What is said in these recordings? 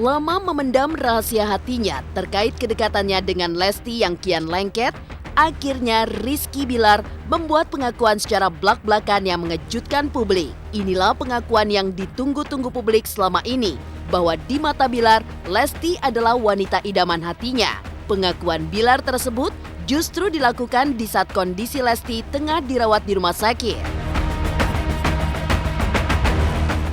Lama memendam rahasia hatinya terkait kedekatannya dengan Lesti yang kian lengket, akhirnya Rizky Bilar membuat pengakuan secara blak-blakan yang mengejutkan publik. Inilah pengakuan yang ditunggu-tunggu publik selama ini, bahwa di mata Bilar, Lesti adalah wanita idaman hatinya. Pengakuan Bilar tersebut justru dilakukan di saat kondisi Lesti tengah dirawat di rumah sakit.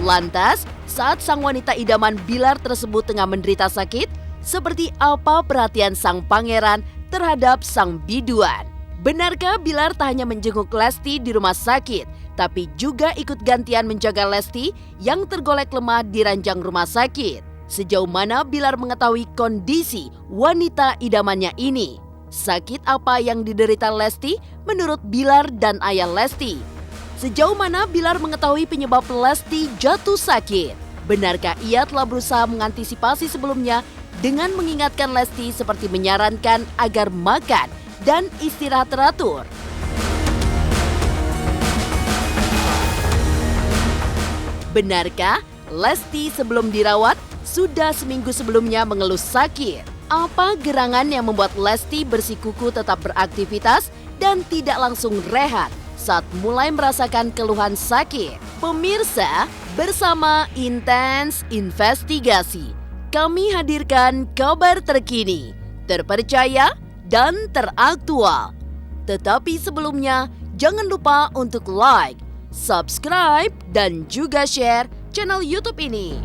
Lantas, saat sang wanita idaman Bilar tersebut tengah menderita sakit, seperti apa perhatian sang pangeran terhadap sang biduan? Benarkah Bilar tak hanya menjenguk Lesti di rumah sakit, tapi juga ikut gantian menjaga Lesti yang tergolek lemah di ranjang rumah sakit? Sejauh mana Bilar mengetahui kondisi wanita idamannya ini? Sakit apa yang diderita Lesti menurut Bilar dan ayah Lesti? Sejauh mana Bilar mengetahui penyebab Lesti jatuh sakit? Benarkah ia telah berusaha mengantisipasi sebelumnya dengan mengingatkan Lesti seperti menyarankan agar makan dan istirahat teratur? Benarkah Lesti sebelum dirawat sudah seminggu sebelumnya mengeluh sakit? Apa gerangan yang membuat Lesti bersikuku tetap beraktivitas dan tidak langsung rehat saat mulai merasakan keluhan sakit? Pemirsa, bersama Intens Investigasi, kami hadirkan kabar terkini, terpercaya, dan teraktual. Tetapi sebelumnya, jangan lupa untuk like, subscribe, dan juga share channel YouTube ini.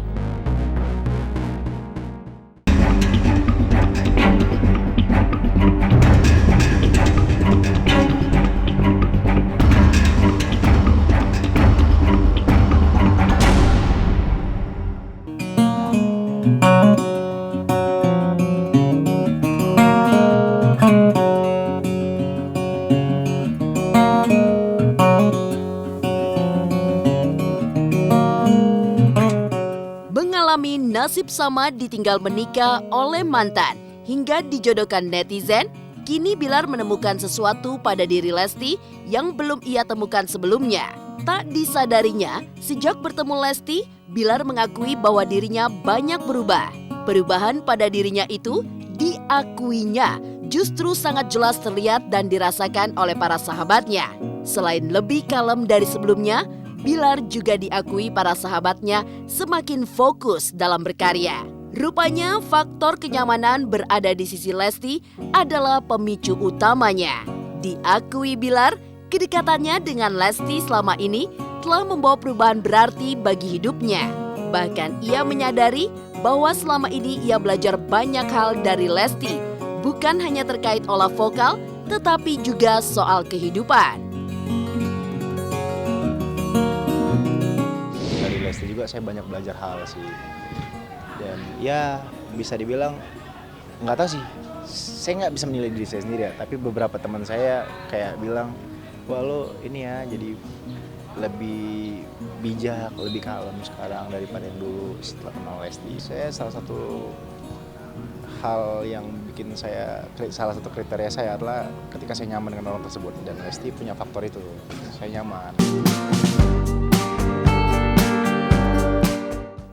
Mengalami nasib sama ditinggal menikah oleh mantan hingga dijodohkan netizen, kini Bilar menemukan sesuatu pada diri Lesti yang belum ia temukan sebelumnya. Tak disadarinya, sejak bertemu Lesti, Bilar mengakui bahwa dirinya banyak berubah. Perubahan pada dirinya itu diakuinya justru sangat jelas terlihat dan dirasakan oleh para sahabatnya. Selain lebih kalem dari sebelumnya, Bilar juga diakui para sahabatnya semakin fokus dalam berkarya. Rupanya faktor kenyamanan berada di sisi Lesti adalah pemicu utamanya. Diakui Bilar, kedekatannya dengan Lesti selama ini telah membawa perubahan berarti bagi hidupnya. Bahkan ia menyadari bahwa selama ini ia belajar banyak hal dari Lesti, bukan hanya terkait olah vokal, tetapi juga soal kehidupan. Lesti juga saya banyak belajar hal sih, dan ya bisa dibilang nggak tahu sih, saya nggak bisa menilai diri saya sendiri ya, tapi beberapa teman saya kayak bilang, wah lo ini ya jadi lebih bijak, lebih kalem sekarang daripada yang dulu setelah kenal Lesti. Saya salah satu hal yang bikin salah satu kriteria saya adalah ketika saya nyaman dengan orang tersebut, dan Lesti punya faktor itu, saya nyaman.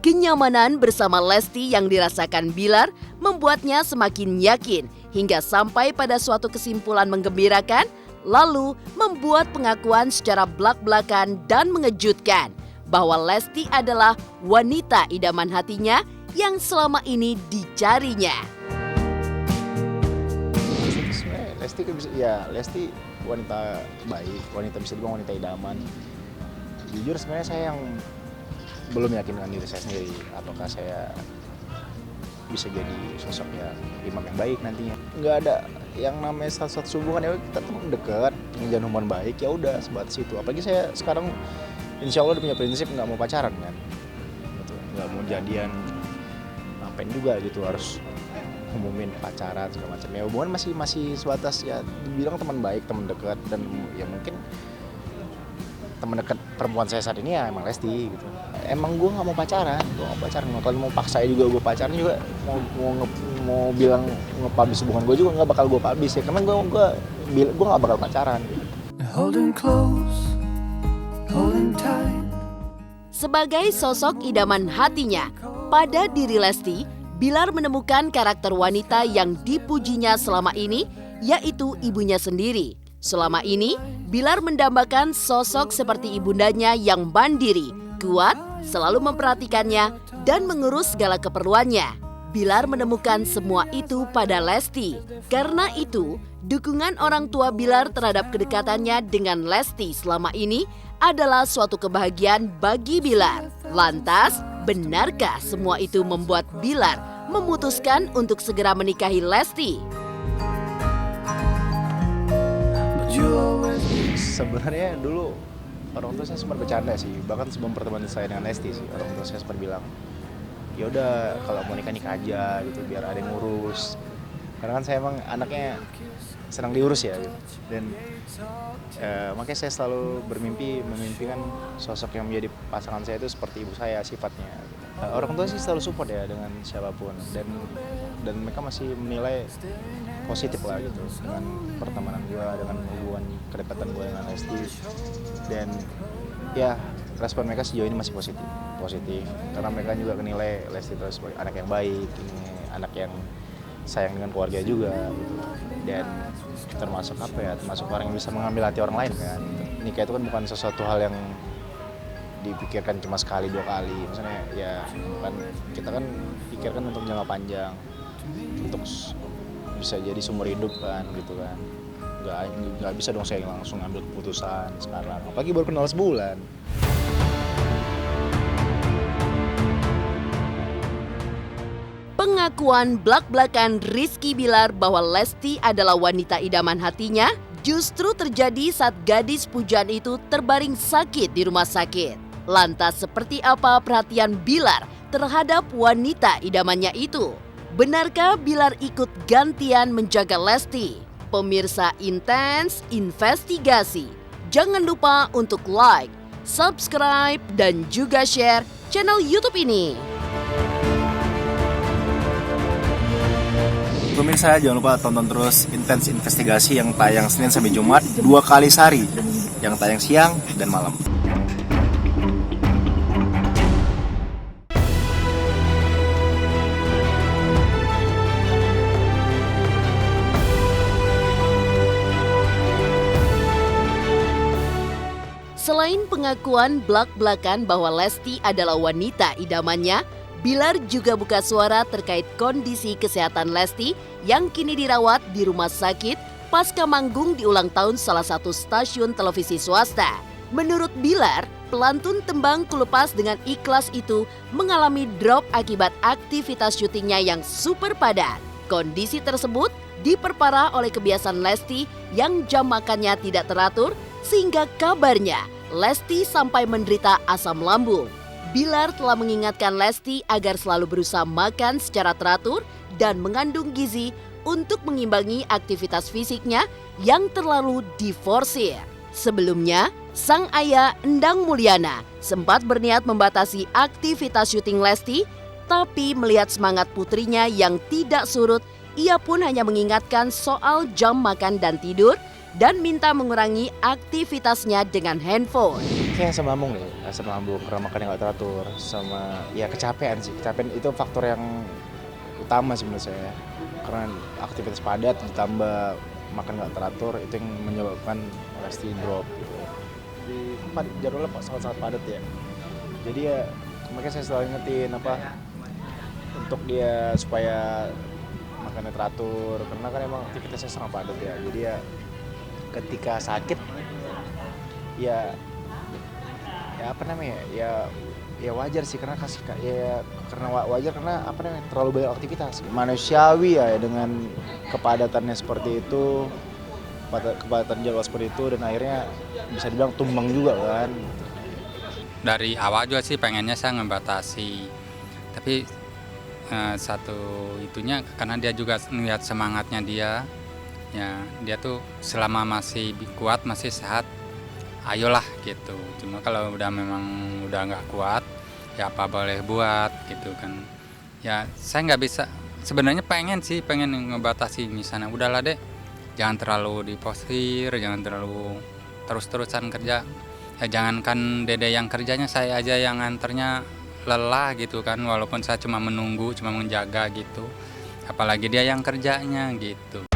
Kenyamanan bersama Lesti yang dirasakan Bilar membuatnya semakin yakin hingga sampai pada suatu kesimpulan menggembirakan, lalu membuat pengakuan secara blak-blakan dan mengejutkan bahwa Lesti adalah wanita idaman hatinya yang selama ini dicarinya. Lesti wanita baik, wanita bisa dibilang wanita idaman. Jujur sebenarnya saya yang belum yakin dengan diri saya sendiri, apakah saya bisa jadi sosok yang imam yang baik nantinya. Nggak ada yang namanya satu hubungan, ya kita teman dekat, menjalin hubungan baik, ya udah sebatas itu. Apalagi saya sekarang insya Allah udah punya prinsip nggak mau pacaran kan, gitu. Nggak mau jadian, ngapain juga gitu harus ngumumin pacaran segala macam. Ya hubungan masih sebatas ya dibilang teman baik, teman dekat, dan ya mungkin teman dekat perempuan saya saat ini ya emang Lesti gitu. Emang gue nggak mau pacaran, kalau mau paksa juga gue pacaran juga, mau bilang nge-publish hubungan gue juga nggak bakal gue publish ya, karena gue nggak bakal pacaran. Sebagai sosok idaman hatinya, pada diri Lesti Bilar menemukan karakter wanita yang dipujinya selama ini, yaitu ibunya sendiri. Selama ini, Bilar mendambakan sosok seperti ibundanya yang mandiri, kuat, selalu memperhatikannya, dan mengurus segala keperluannya. Bilar menemukan semua itu pada Lesti. Karena itu, dukungan orang tua Bilar terhadap kedekatannya dengan Lesti selama ini adalah suatu kebahagiaan bagi Bilar. Lantas, benarkah semua itu membuat Bilar memutuskan untuk segera menikahi Lesti? Sebenarnya dulu orang tua saya sempat bercanda sih, bahkan sebelum pertemuan saya dengan Lesti sih, orang tua saya sempat bilang, ya udah kalau mau nikah aja gitu, biar ada yang ngurus. Karena kan saya emang anaknya senang diurus ya gitu. Dan makanya saya selalu memimpikan sosok yang menjadi pasangan saya itu seperti ibu saya sifatnya. Orang tua sih selalu support ya dengan siapapun, dan mereka masih menilai positif lah gitu dengan pertemanan gue, dengan hubungan kedekatan gue dengan Lesti. Dan ya respon mereka sejauh ini masih positif karena mereka juga menilai Lesti itu sebagai anak yang baik, ini anak yang sayang dengan keluarga juga gitu. Dan termasuk orang yang bisa mengambil hati orang lain kan. Nikah itu kan bukan sesuatu hal yang dipikirkan cuma sekali 2 kali, misalnya ya bukan, kita kan pikirkan untuk jangka panjang, untuk bisa jadi seumur hidup kan gitu kan. Nggak bisa dong saya langsung ambil keputusan sekarang, apalagi baru kenal sebulan. Pengakuan blak-blakan Rizky Bilar bahwa Lesti adalah wanita idaman hatinya justru terjadi saat gadis pujaan itu terbaring sakit di rumah sakit. Lantas seperti apa perhatian Bilar terhadap wanita idamannya itu? Benarkah Bilar ikut gantian menjaga Lesti? Pemirsa Intens Investigasi, jangan lupa untuk like, subscribe, dan juga share channel YouTube ini. Pemirsa, jangan lupa tonton terus Intens Investigasi yang tayang Senin sampai Jumat 2 kali sehari, yang tayang siang dan malam. Selain pengakuan blak-blakan bahwa Lesti adalah wanita idamannya, Bilar juga buka suara terkait kondisi kesehatan Lesti yang kini dirawat di rumah sakit pasca manggung di ulang tahun salah satu stasiun televisi swasta. Menurut Bilar, pelantun tembang Ku Lepas Dengan Ikhlas itu mengalami drop akibat aktivitas syutingnya yang super padat. Kondisi tersebut diperparah oleh kebiasaan Lesti yang jam makannya tidak teratur, sehingga kabarnya Lesti sampai menderita asam lambung. Bilar telah mengingatkan Lesti agar selalu berusaha makan secara teratur dan mengandung gizi untuk mengimbangi aktivitas fisiknya yang terlalu diforsir. Sebelumnya, sang ayah Endang Mulyana sempat berniat membatasi aktivitas syuting Lesti, tapi melihat semangat putrinya yang tidak surut, ia pun hanya mengingatkan soal jam makan dan tidur dan minta mengurangi aktivitasnya dengan handphone. Kayak asam lambung nih, asam lambung karena makan yang nggak teratur, sama ya kecapean sih. Kecapean itu faktor yang utama sih menurut saya. Karena aktivitas padat ditambah makan nggak teratur, itu yang menyebabkan Lesti drop gitu. Di jadwalnya sangat-sangat padat ya. Jadi ya makanya saya selalu ingetin untuk dia supaya makannya teratur, karena kan emang aktivitasnya sangat padat ya. Jadi ya ketika sakit ya wajar sih, karena wajar karena terlalu banyak aktivitas, manusiawi ya dengan kepadatannya seperti itu, kepadatan jadwal seperti itu, dan akhirnya bisa dibilang tumbang juga kan. Dari awal juga sih pengennya saya ngebatasi, tapi satu itunya karena dia juga melihat semangatnya dia tuh selama masih kuat, masih sehat, ayolah gitu. Cuma kalau memang udah nggak kuat, ya apa boleh buat gitu kan. Ya saya nggak bisa, sebenarnya pengen ngebatasi, misalnya udahlah deh, jangan terlalu diposir, jangan terlalu terus-terusan kerja. Ya jangankan dede yang kerjanya, saya aja yang nganternya lelah gitu kan, walaupun saya cuma menunggu, cuma menjaga gitu. Apalagi dia yang kerjanya gitu.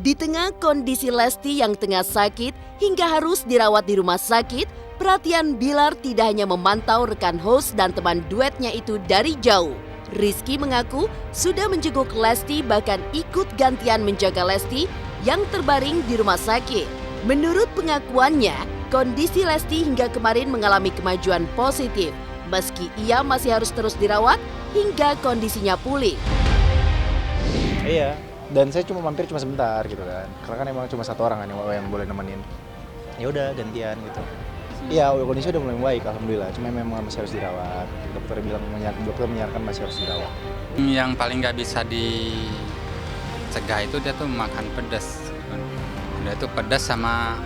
Di tengah kondisi Lesti yang tengah sakit hingga harus dirawat di rumah sakit, perhatian Bilar tidak hanya memantau rekan host dan teman duetnya itu dari jauh. Rizky mengaku sudah menjenguk Lesti, bahkan ikut gantian menjaga Lesti yang terbaring di rumah sakit. Menurut pengakuannya, kondisi Lesti hingga kemarin mengalami kemajuan positif, meski ia masih harus terus dirawat hingga kondisinya pulih. Iya, dan saya mampir cuma sebentar gitu kan, karena kan emang cuma satu orang kan yang boleh nemenin. Ya udah gantian gitu. Iya, kondisi udah mulai baik alhamdulillah, cuma memang masih harus dirawat. Dokter menyarankan masih harus dirawat. Yang paling nggak bisa dicegah itu dia tuh makan pedas. Dia tuh pedas sama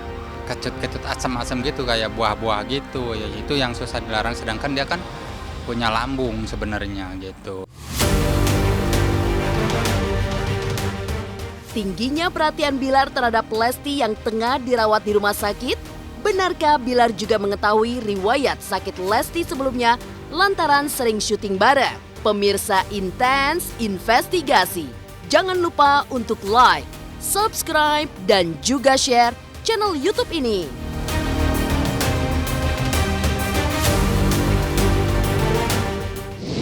kecut-kecut asam-asam gitu, kayak buah-buah gitu. Ya itu yang susah dilarang, sedangkan dia kan punya lambung sebenarnya gitu. Tingginya perhatian Bilar terhadap Lesti yang tengah dirawat di rumah sakit, benarkah Bilar juga mengetahui riwayat sakit Lesti sebelumnya lantaran sering syuting bareng? Pemirsa Intens Investigasi, jangan lupa untuk like, subscribe, dan juga share channel YouTube ini.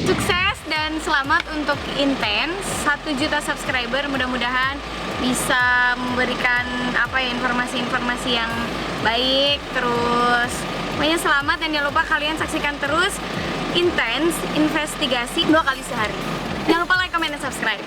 Sukses dan selamat untuk Intens 1 juta subscriber, mudah-mudahan bisa memberikan informasi-informasi yang baik, terus pokoknya selamat, dan jangan lupa kalian saksikan terus Intens Investigasi 2 kali sehari. Jangan lupa like, comment, dan subscribe.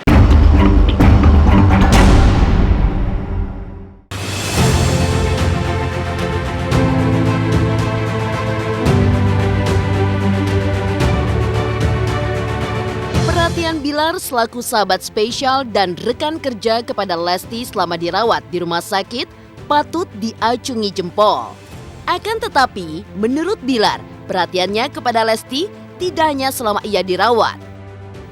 Perhatian Bilar selaku sahabat spesial dan rekan kerja kepada Lesti selama dirawat di rumah sakit patut diacungi jempol. Akan tetapi, menurut Bilar, perhatiannya kepada Lesti tidak hanya selama ia dirawat.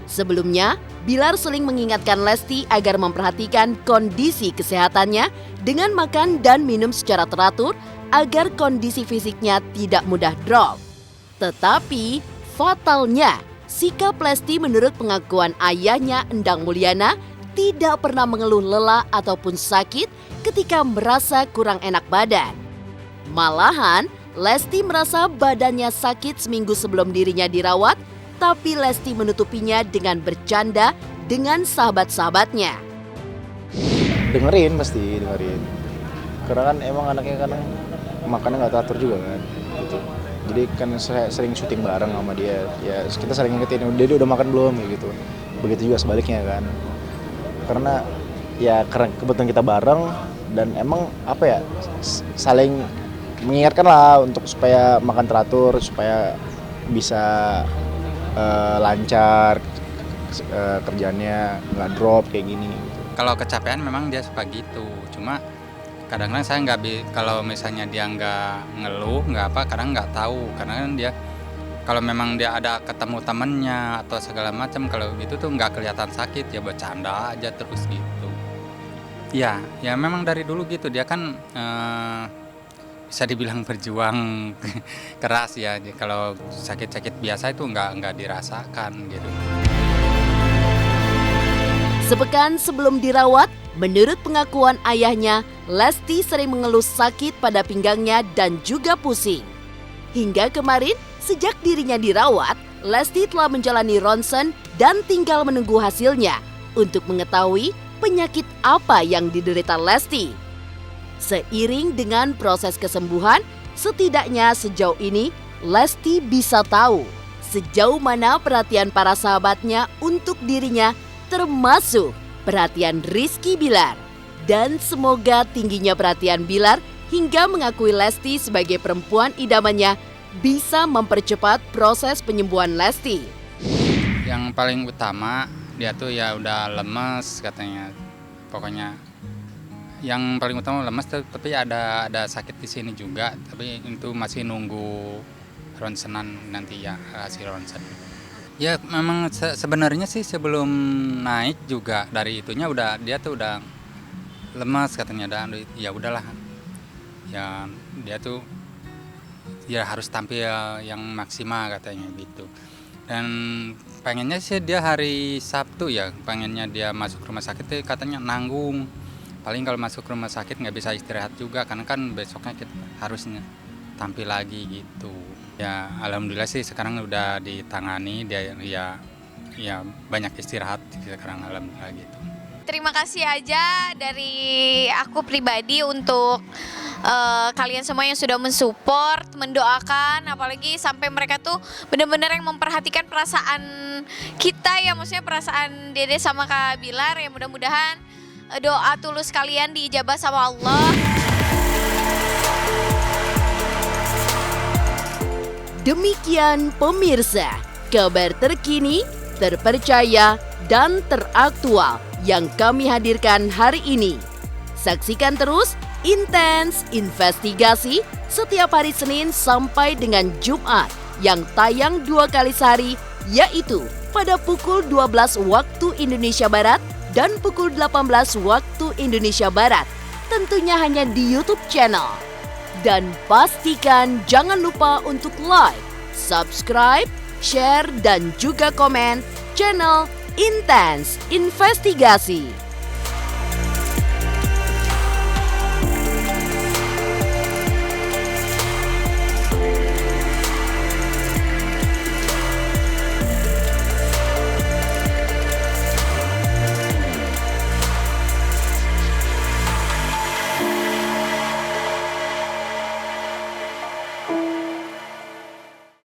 Sebelumnya, Bilar sering mengingatkan Lesti agar memperhatikan kondisi kesehatannya dengan makan dan minum secara teratur agar kondisi fisiknya tidak mudah drop. Tetapi, fatalnya, sikap Lesti menurut pengakuan ayahnya Endang Mulyana tidak pernah mengeluh lelah ataupun sakit ketika merasa kurang enak badan. Malahan, Lesti merasa badannya sakit seminggu sebelum dirinya dirawat, tapi Lesti menutupinya dengan bercanda dengan sahabat-sahabatnya. Dengerin, karena kan emang anaknya kan makannya nggak teratur juga kan gitu. Jadi kan saya sering syuting bareng sama dia, ya kita sering ngingetin dia udah makan belum gitu. Begitu juga sebaliknya kan, karena kebetulan kita bareng dan emang saling mengingatkan lah untuk supaya makan teratur, supaya bisa lancar kerjaannya, nggak drop kayak gini gitu. Kalau kecapean memang dia suka gitu, cuma kadang-kadang saya kalau misalnya dia nggak ngeluh, kadang nggak tahu, karena kan dia kalau memang dia ada ketemu temennya atau segala macam, kalau gitu tuh nggak kelihatan sakit, ya bercanda aja terus gitu. Ya memang dari dulu gitu, dia kan bisa dibilang berjuang keras ya. Kalau sakit-sakit biasa itu nggak dirasakan gitu. Sepekan sebelum dirawat, menurut pengakuan ayahnya, Lesti sering mengeluh sakit pada pinggangnya dan juga pusing. Hingga kemarin, sejak dirinya dirawat, Lesti telah menjalani ronsen dan tinggal menunggu hasilnya untuk mengetahui penyakit apa yang diderita Lesti. Seiring dengan proses kesembuhan, setidaknya sejauh ini Lesti bisa tahu sejauh mana perhatian para sahabatnya untuk dirinya, termasuk perhatian Rizky Bilar. Dan semoga tingginya perhatian Bilar hingga mengakui Lesti sebagai perempuan idamannya bisa mempercepat proses penyembuhan Lesti. Yang paling utama dia tuh ya udah lemes katanya. Pokoknya yang paling utama lemes, tapi ada sakit di sini juga, tapi itu masih nunggu ronsenan nanti ya, hasil ronsen. Ya memang sebenarnya sih sebelum naik juga dari itunya dia tuh udah lemas katanya, ya udahlah. Ya dia tuh ya harus tampil yang maksimal katanya gitu. Dan pengennya sih dia hari Sabtu ya, pengennya dia masuk rumah sakit katanya nanggung. Paling kalau masuk rumah sakit nggak bisa istirahat juga karena kan besoknya kita harusnya tampil lagi gitu. Ya alhamdulillah sih sekarang udah ditangani, dia ya banyak istirahat sekarang alhamdulillah gitu. Terima kasih aja dari aku pribadi untuk kalian semua yang sudah mensupport, mendoakan, apalagi sampai mereka tuh benar-benar yang memperhatikan perasaan kita ya, maksudnya perasaan Dede sama Kak Bilar ya, mudah-mudahan doa tulus kalian diijabah sama Allah. Demikian pemirsa, kabar terkini, terpercaya, dan teraktual yang kami hadirkan hari ini. Saksikan terus Intens Investigasi setiap hari Senin sampai dengan Jumat yang tayang 2 kali sehari, yaitu pada pukul 12 waktu Indonesia Barat dan pukul 18 waktu Indonesia Barat. Tentunya hanya di YouTube channel. Dan pastikan jangan lupa untuk like, subscribe, share, dan juga komen channel Intens Investigasi.